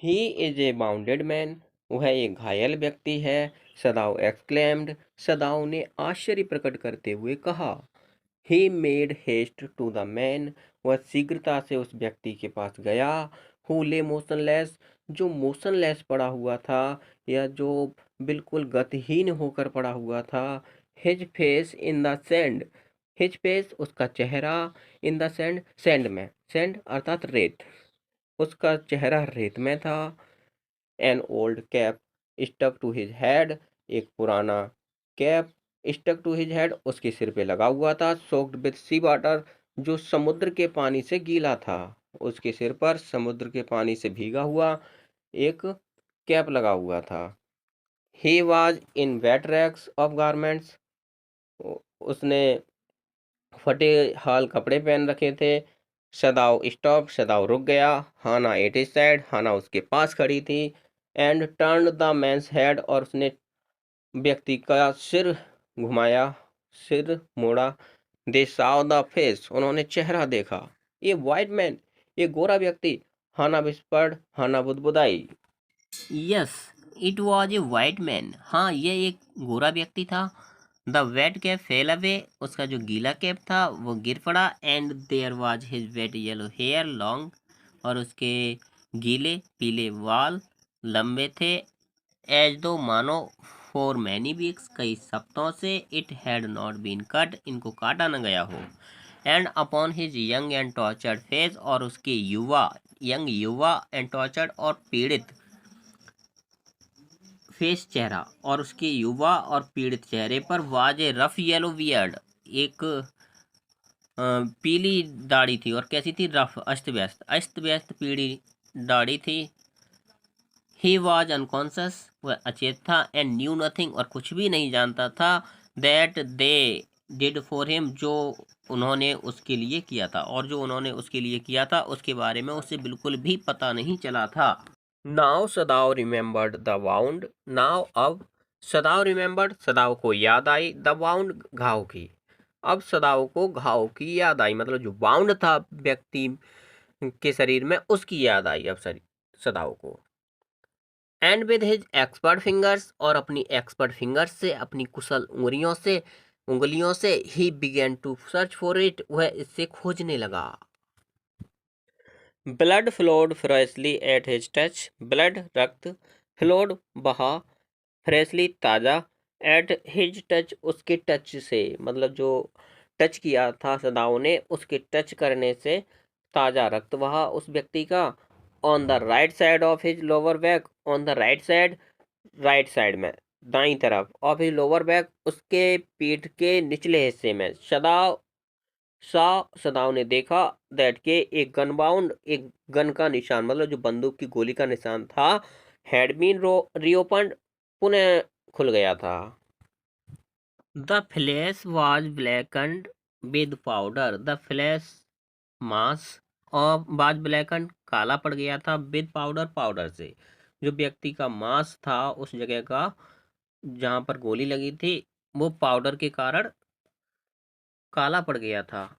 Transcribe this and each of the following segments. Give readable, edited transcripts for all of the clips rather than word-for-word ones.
He is a bounded man, वह एक घायल व्यक्ति है। सदाव एक्सक्लेम्ड, सदाव ने आश्चर्य प्रकट करते हुए कहा। He made haste to the man, वह शीघ्रता से उस व्यक्ति के पास गया। हु ले मोशनलेस, जो मोशनलेस पड़ा हुआ था या जो बिल्कुल गतिहीन होकर पड़ा हुआ था। His face in the sand, his face उसका चेहरा, इन द सैंड सैंड में, सैंड अर्थात रेत, उसका चेहरा रेत में था। An old cap stuck to his head, एक पुराना cap stuck to his head उसके सिर पे लगा हुआ था। सोक्ड विद सी वाटर, जो समुद्र के पानी से गीला था, उसके सिर पर समुद्र के पानी से भीगा हुआ एक कैप लगा हुआ था। He was in wet rags of garments, उसने फटे हाल कपड़े पहन रखे थे। सदाव स्टॉप, सदाव रुक गया। Hana at his side, Hana उसके पास खड़ी थी। And turn the man's head, और उसने व्यक्ति का सिर घुमाया, सिर मोड़ा। दे साव द फेस, उन्होंने चेहरा देखा। ये वाइट मैन, ये गोरा व्यक्ति, हाना विस्पर्ड, हाना बुदबुदाई। Yes, it was a white man. हाँ, यह एक गोरा व्यक्ति था। The wet cap fell away, उसका जो गीला कैप था वो गिर पड़ा। And there was his wet yellow hair long, और उसके गीले पीले बाल लंबे थे। एज दो मानो फॉर मैनी वीक्स, कई सप्ताहों से, it had not been cut, इनको काटा न गया हो। And upon his young and tortured face, और उसके यंग युवा एंड टॉर्चर्ड और पीड़ित फेस चेहरा, और उसके युवा और पीड़ित चेहरे पर was a rough yellow beard, एक पीली दाढ़ी थी। और कैसी थी? रफ, अस्त व्यस्त, अस्त व्यस्त पीली दाढ़ी थी। ही वॉज अनकॉन्शस, वह अचेत था। एंड न्यू नथिंग, और कुछ भी नहीं जानता था। That they did for him, जो उन्होंने उसके लिए किया था, और जो उन्होंने उसके लिए किया था उसके बारे में उसे बिल्कुल भी पता नहीं चला था। Now सदाव remembered the wound, now अब सदाव रिमेम्बर्ड, सदाव को याद आई, द वाउंड घाव की। अब सदाव को घाव की याद आई, मतलब जो वाउंड था व्यक्ति के शरीर में उसकी याद आई अब सदाव को। And with his expert fingers, और अपनी एक्सपर्ट फिंगर्स से, अपनी कुशल उंगलियों से he began to search for it, वह इससे खोजने लगा। Blood flowed freshly at his touch, blood रक्त, फ्लोड बहा, फ्रेशली ताज़ा, एट हिज टच उसके टच से, मतलब जो टच किया था सदाओं ने, उसके टच करने से ताज़ा रक्त बहा उस व्यक्ति का। On the right side of his lower back, on the right side, right side में, दाई तरफ, ऑफ हिज लोअर बैक, उसके पीठ के निचले हिस्से में। सदाव ने देखा दैट के एक गन बाउंड, एक गन का निशान, मतलब जो बंदूक की गोली का निशान था, हैड बीन रीओपन्ड, पुनः खुल गया था। The flesh was blackened with powder, the flesh मांस और वाज ब्लैकन्ड काला पड़ गया था, विद पाउडर, पाउडर से। जो व्यक्ति का मांस था उस जगह का जहां पर गोली लगी थी, वो पाउडर के कारण काला पड़ गया था।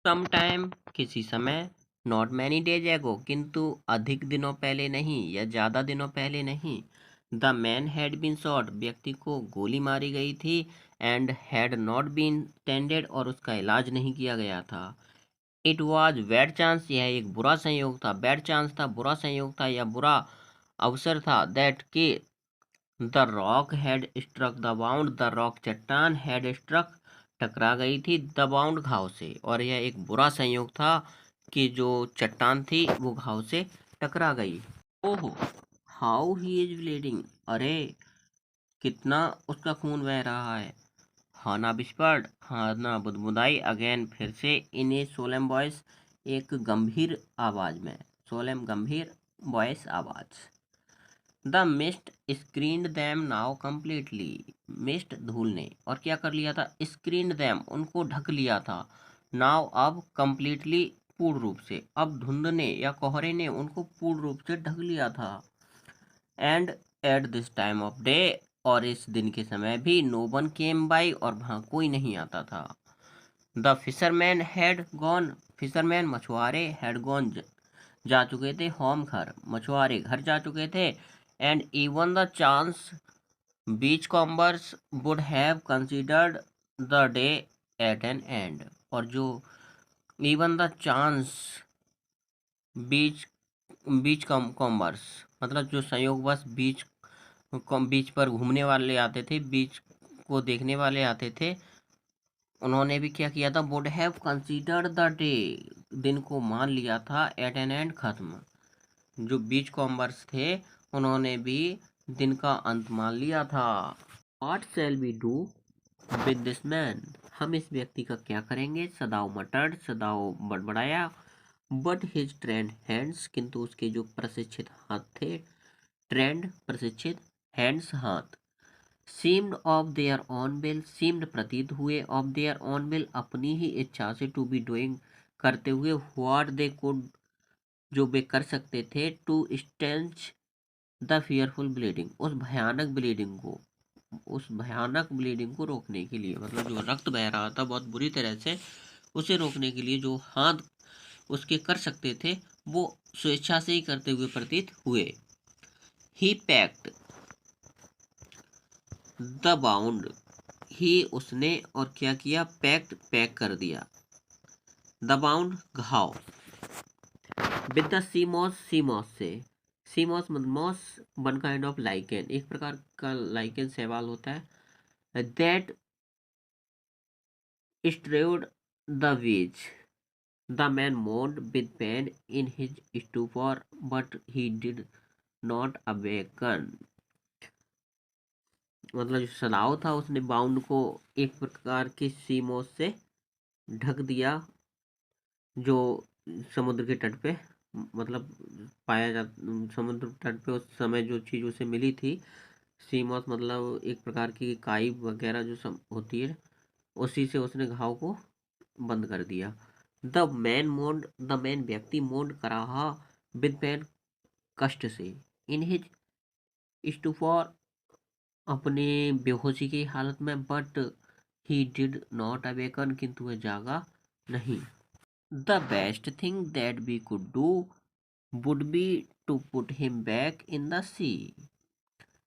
सम टाइम, किसी समय, नॉट मैनी डेज एगो, किंतु अधिक दिनों पहले नहीं या ज़्यादा दिनों पहले नहीं। The man had been shot, व्यक्ति को गोली मारी गई थी। And had not been tended, और उसका इलाज नहीं किया गया था। इट वॉज बैड चांस, यह एक बुरा संयोग था, बैड चांस था, बुरा संयोग था या बुरा अवसर था। दैट के the rock had struck the wound, the rock चट्टान, हैड स्ट्रक टकरा गई थी, द बाउंड घाव से। और यह एक बुरा संयोग था कि जो चट्टान थी वो घाव से टकरा गई। ओहो, हाउ ही इज ब्लीडिंग, अरे कितना उसका खून बह रहा है। हाना विस्पर्ड, हाना बुदबुदाई, अगेन फिर से, इन ए सोलेम वॉइस, एक गंभीर आवाज में, सोलेम गंभीर वॉइस आवाज। The mist screened them now completely, mist धूल ने और क्या कर लिया था? स्क्रीन्ड दैम, उनको ढक लिया था। नाउ अब, कम्प्लीटली पूर्ण रूप से, अब धुंध ने या कोहरे ने उनको पूर्ण रूप से ढक लिया था। And at this time of day, और इस दिन के समय भी, नो वन केम बाई, और वहाँ कोई नहीं आता था। The fisherman had gone, fisherman मछुआरे, हैड गॉन जा चुके थे, होम घर, मछुआरे घर जा चुके थे। And even the chance beachcombers would have considered the day at an end. और जो even the chance beach beachcombers मतलब जो संयोगवश बीच पर घूमने वाले आते थे, बीच को देखने वाले आते थे, उन्होंने भी क्या किया था, would have considered the day, दिन को मान लिया था, एट एन एंड, खत्म। जो बीच कॉम्बर्स थे उन्होंने भी दिन का अंत मान लिया था। What shall we do with this man, हम इस व्यक्ति का क्या करेंगे, सदाव मटर्ड, सदाव बड़बड़ाया। बट हिज ट्रेंड हैंड्स, किंतु उसके जो प्रशिक्षित हाथ थे, ट्रेंड प्रशिक्षित, हैंड्स हाथ, seemed of their on will, seemed प्रतीत हुए, ऑफ देयर ऑन विल अपनी ही इच्छा से, टू बी डूइंग करते हुए, व्हाट दे कुड जो वे कर सकते थे, to staunch the fearful bleeding, उस भयानक ब्लीडिंग को रोकने के लिए, मतलब जो रक्त बह रहा था बहुत बुरी तरह से, उसे रोकने के लिए जो हाथ उसके कर सकते थे वो स्वेच्छा से ही करते हुए प्रतीत हुए। He packed the wound, he उसने और क्या किया, पैक्ड पैक कर दिया, द बाउंड घाव, विद द सीमॉस, सीमॉस से, सीमॉस मतलब moss, one kind of lichen, एक प्रकार का लाइकेन शैवाल होता है, that strewed the beach, the man moaned with pain in his stupor, but he did not awaken, मतलब जो सलाव था उसने बाउंड को एक प्रकार की सीमों से ढक दिया, जो समुद्र के तट पे मतलब पाया जा, समुद्र तट पे उस समय जो चीज उसे मिली थी, सीमोस मतलब एक प्रकार की काई वगैरह जो होती है, उसी से उसने घाव को बंद कर दिया। The man moaned, the man व्यक्ति मोन्ड कराहा, विद पेन कष्ट से, इन हिज स्टूफॉर अपने बेहोशी की हालत में, but he did not awaken, किंतु वह जागा नहीं। The best thing that we could do would be to put him back in the sea,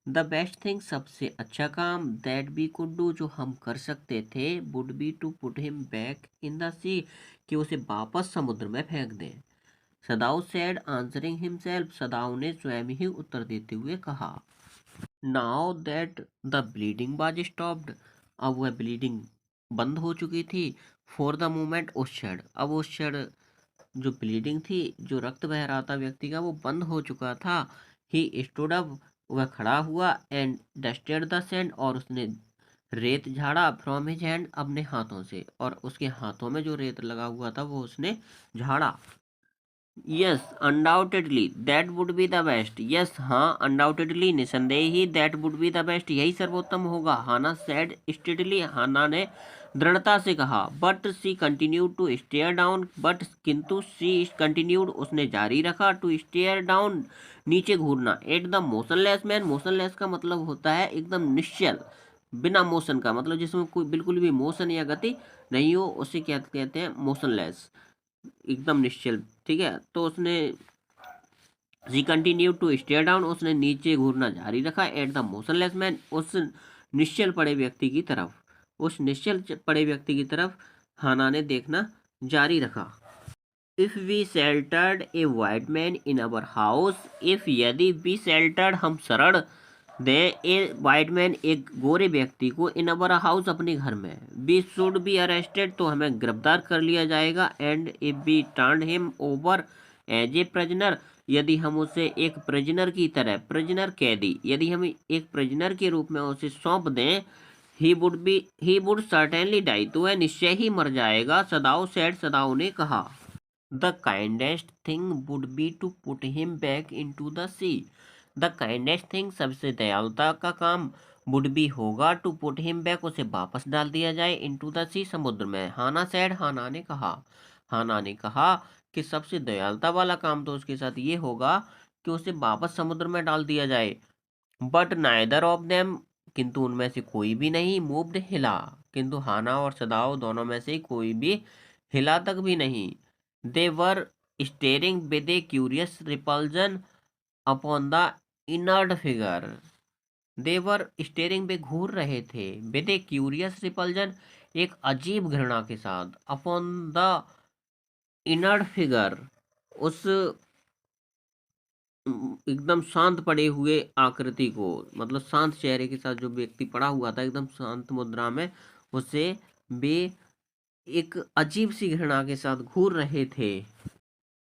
the best thing सबसे अच्छा काम, दैट वी कुड डू जो हम कर सकते थे, would be to put him back in the sea कि उसे वापस समुद्र में फेंक दें। Sadao said answering himself, Sadao ने स्वयं ही उत्तर देते हुए कहा। Now that the bleeding was stopped, अब वह ब्लीडिंग बंद हो चुकी थी, फॉर द मोमेंट, उस क्षण, अब उस क्षण जो ब्लीडिंग थी, जो रक्त बह रहा था व्यक्ति का, वो बंद हो चुका था। ही स्टूड अप, वह खड़ा हुआ, एंड डस्टेड द सैंड, और उसने रेत झाड़ा, फ्रॉम हिज हैंड, अपने हाथों से, और उसके हाथों में जो रेत लगा हुआ था वो उसने झाड़ा। Yes undoubtedly that would be the best, yes हाँ अनडाउटेडली निसंदेह ही, that would be the best यही सर्वोत्तम होगा, हाना सेड स्टेडली, हाना ने दृढ़ता से कहा। But she continued to stare down, but किंतु सी कंटिन्यूड उसने जारी रखा, टू स्टेयर डाउन नीचे घूरना, at the motionless man, motionless का मतलब होता है एकदम निश्चल, बिना मोशन का, मतलब जिसमें कोई बिल्कुल भी मोशन या गति नहीं हो, उसे क्या कहते हैं, मोशनलेस, एकदम निश्चल, ठीक है। तो उसने she continue to stare down, उसने नीचे घूरना जारी रखा, एट द मोशनलेस मैन, उस निश्चल पड़े व्यक्ति की तरफ, उस निश्चल पड़े व्यक्ति की तरफ हाना ने देखना जारी रखा। If we sheltered a white man in our house, if यदि वी शेल्टर्ड हम शरण दे, ए वाइट मैन एक गोरे व्यक्ति को, इन अवर हाउस अपने घर में, वी शुड बी अरेस्टेड तो हमें गिरफ्तार कर लिया जाएगा, and if we turn him over as a prisoner, यदि हम उसे एक प्रिजनर की तरह, प्रिजनर कैदी, यदि हम एक प्रिजनर के रूप में उसे सौंप दें, ही वुड सर्टेनली डाई, तो वह निश्चय ही मर जाएगा, सदाव सेड, सदाव ने कहा। The kindest thing would be to put him back into the sea, the kindest thing सबसे दयालुता का काम, वुड बी होगा, टू पुट हिम बैक उसे वापस डाल दिया जाए, इन टू द सी समुद्र में, हाना सेड, हाना ने कहा। हाना ने कहा कि सबसे दयालुता वाला काम तो उसके साथ ये होगा कि उसे वापस समुद्र में डाल दिया जाए। बट नाइदर ऑफ देम, किंतु उनमें से कोई भी नहीं, मूव्ड हिला, किंतु हाना और सदाओ दोनों में से कोई भी हिला तक भी नहीं। दे वर staring with a curious repulsion upon the inert figure. They were staring वे घूर रहे थे with a curious repulsion एक अजीब घृणा के साथ upon the inert figure उस एकदम शांत पड़े हुए आकृति को, मतलब शांत चेहरे के साथ जो व्यक्ति पड़ा हुआ था एकदम शांत मुद्रा में, उसे वे एक अजीब सी घृणा के साथ घूर रहे थे।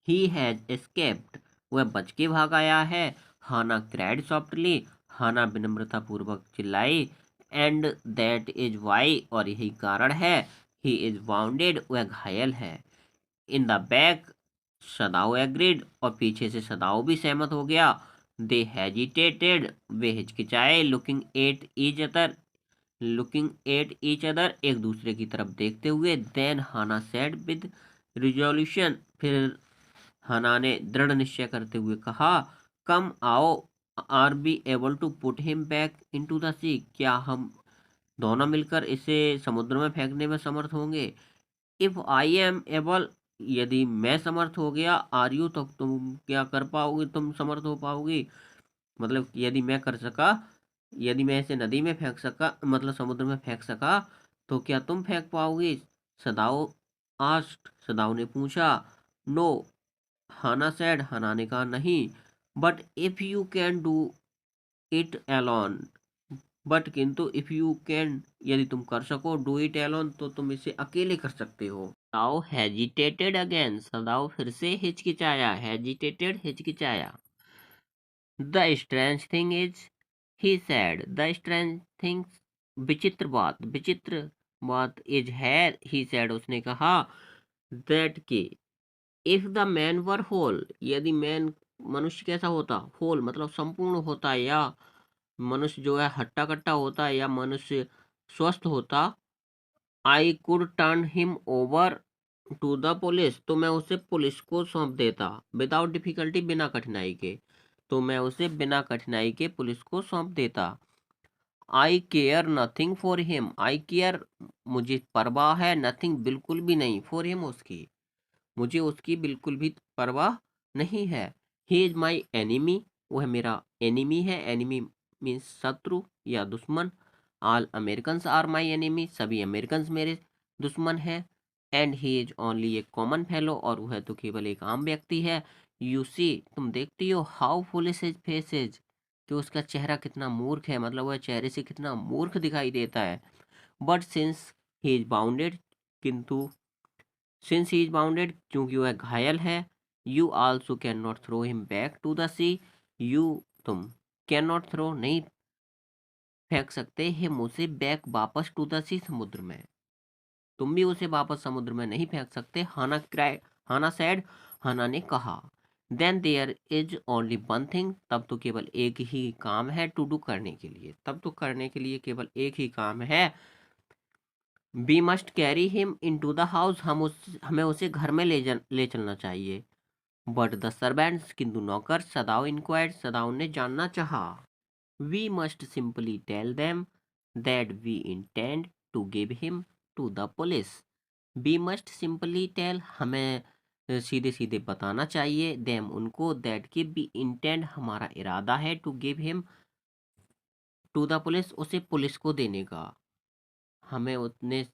ही हैज एस्केप्ड वह बच के भाग आया है। हाना क्राइड सॉफ्टली हाना विनम्रता पूर्वक चिल्लाई। एंड दैट इज वाई और यही कारण है। ही इज वाउंडेड वह घायल है। In the back Sadao agreed और पीछे से सदाओ भी सहमत हो गया। दे हेजिटेटेड वे हिचकिचाए। लुकिंग एट ईच अदर एक दूसरे की तरफ देखते हुए। Then Hana said with resolution फिर हाना ने दृढ़ निश्चय करते हुए कहा, कम आओ, are be able to put him back into the sea क्या हम दोनों मिलकर इसे समुद्र में फेंकने में समर्थ होंगे। इफ आई एम एबल यदि मैं समर्थ हो गया, आर यू तो तुम क्या कर पाओगे, तुम समर्थ हो पाओगी। मतलब यदि मैं कर सका, यदि मैं इसे नदी में फेंक सका, मतलब समुद्र में फेंक सका, तो क्या तुम फेंक पाओगी। सदाओ आस्ट सदाओ ने पूछा। नो हाना सेड हाना ने कहा नहीं। But if you can do it alone but किंतु इफ यू कैन यदि तुम कर सको डू इट अलोन तो तुम इसे अकेले कर सकते हो। सदाओ हेजिटेटेड अगेन सदाओ फिर से हिचकिचाया। हेजिटेटेड हिचकिचाया। The strange thing is he said the strange thing विचित्र बात इज है ही सैड उसने कहा। दैट के if the man were whole यदि मैन मनुष्य कैसा होता, होल मतलब संपूर्ण होता, या मनुष्य जो है हट्टा कट्टा होता, या मनुष्य स्वस्थ होता। I could turn him over to the police तो मैं उसे पुलिस को सौंप देता। विदाउट डिफिकल्टी बिना कठिनाई के, तो मैं उसे बिना कठिनाई के पुलिस को सौंप देता। I care nothing for him I care मुझे परवाह है, नथिंग बिल्कुल भी नहीं, फॉर हिम उसकी, मुझे उसकी बिल्कुल भी परवाह नहीं है। ही इज माई एनिमी वह मेरा एनिमी है। एनिमी मीन्स शत्रु या दुश्मन। All Americans are my enemy सभी अमेरिकन्स मेरे दुश्मन हैं। And he is only a common fellow और वह तो केवल एक आम व्यक्ति है। यू सी तुम देखती हो how foolish his face is कि उसका चेहरा कितना मूर्ख है, मतलब वह चेहरे से कितना मूर्ख दिखाई देता है। But since he is bounded किंतु सिंस ही इज बाउंडेड क्योंकि वह घायल है। You also can not throw him back to the sea you तुम कैन नॉट थ्रो नहीं फेंक सकते हिम उसे बैक वापस टू द सी समुद्र में, तुम भी उसे वापस समुद्र में नहीं फेंक सकते। हाना क्राई हाना सैड हाना ने कहा। Then there is only one thing तब तो केवल एक ही काम है टू डू करने के लिए, तब तो करने के लिए केवल एक ही काम है। We must carry him into the house हमें उसे घर में ले चलना चाहिए। बट द सर्वेंट्स किंतु नौकर सदाओ इंक्वायर्ड सदाओ ने जानना चाहा। We must simply tell them that we intend to give him to the police. We must simply tell हमें सीधे सीधे बताना चाहिए देम उनको दैट कि वी इंटेंड हमारा इरादा है to give him to the police उसे पुलिस को देने का। हमें उतने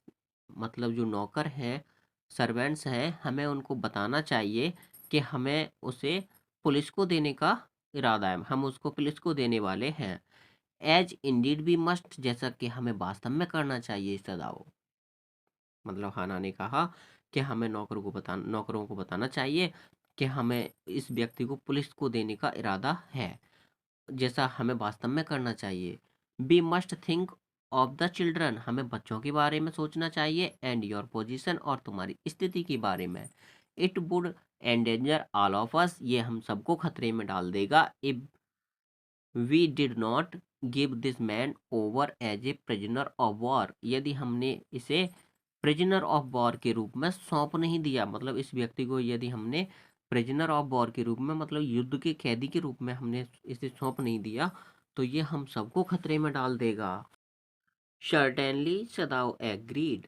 मतलब जो नौकर हैं सर्वेंट्स हैं हमें उनको बताना चाहिए कि हमें उसे पुलिस को देने का इरादा है, हम उसको पुलिस को देने वाले हैं। एज इंडीड बी मस्ट जैसा कि हमें वास्तव में करना चाहिए सदाओ, मतलब हाना ने कहा कि हमें नौकरों को बताना चाहिए कि हमें इस व्यक्ति को पुलिस को देने का इरादा है, जैसा हमें वास्तव में करना चाहिए। We must think of the children हमें बच्चों के बारे में सोचना चाहिए। एंड योर पोजीशन और तुम्हारी स्थिति के बारे में। It would endanger all of us ये हम सबको खतरे में डाल देगा। If we did not give this man over as a prisoner of war यदि हमने इसे प्रिजनर ऑफ वॉर के रूप में सौंप नहीं दिया, मतलब इस व्यक्ति को यदि हमने प्रिजनर ऑफ वॉर के रूप में मतलब युद्ध के कैदी के रूप में हमने इसे सौंप नहीं दिया तो ये हम सबको खतरे में डाल देगा। सर्टेनली सदाओ एग्रीड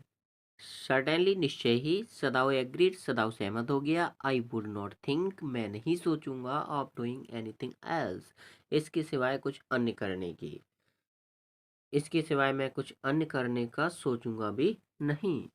सर्टेनली निश्चय ही। सदाव एग्रीड, सदाव सहमत हो गया। आई वुड नॉट थिंक, मैं नहीं सोचूंगा। ऑफ डूइंग एनीथिंग एल्स, इसके सिवाय कुछ अन्य करने की। इसके सिवाय मैं कुछ अन्य करने का सोचूंगा भी नहीं।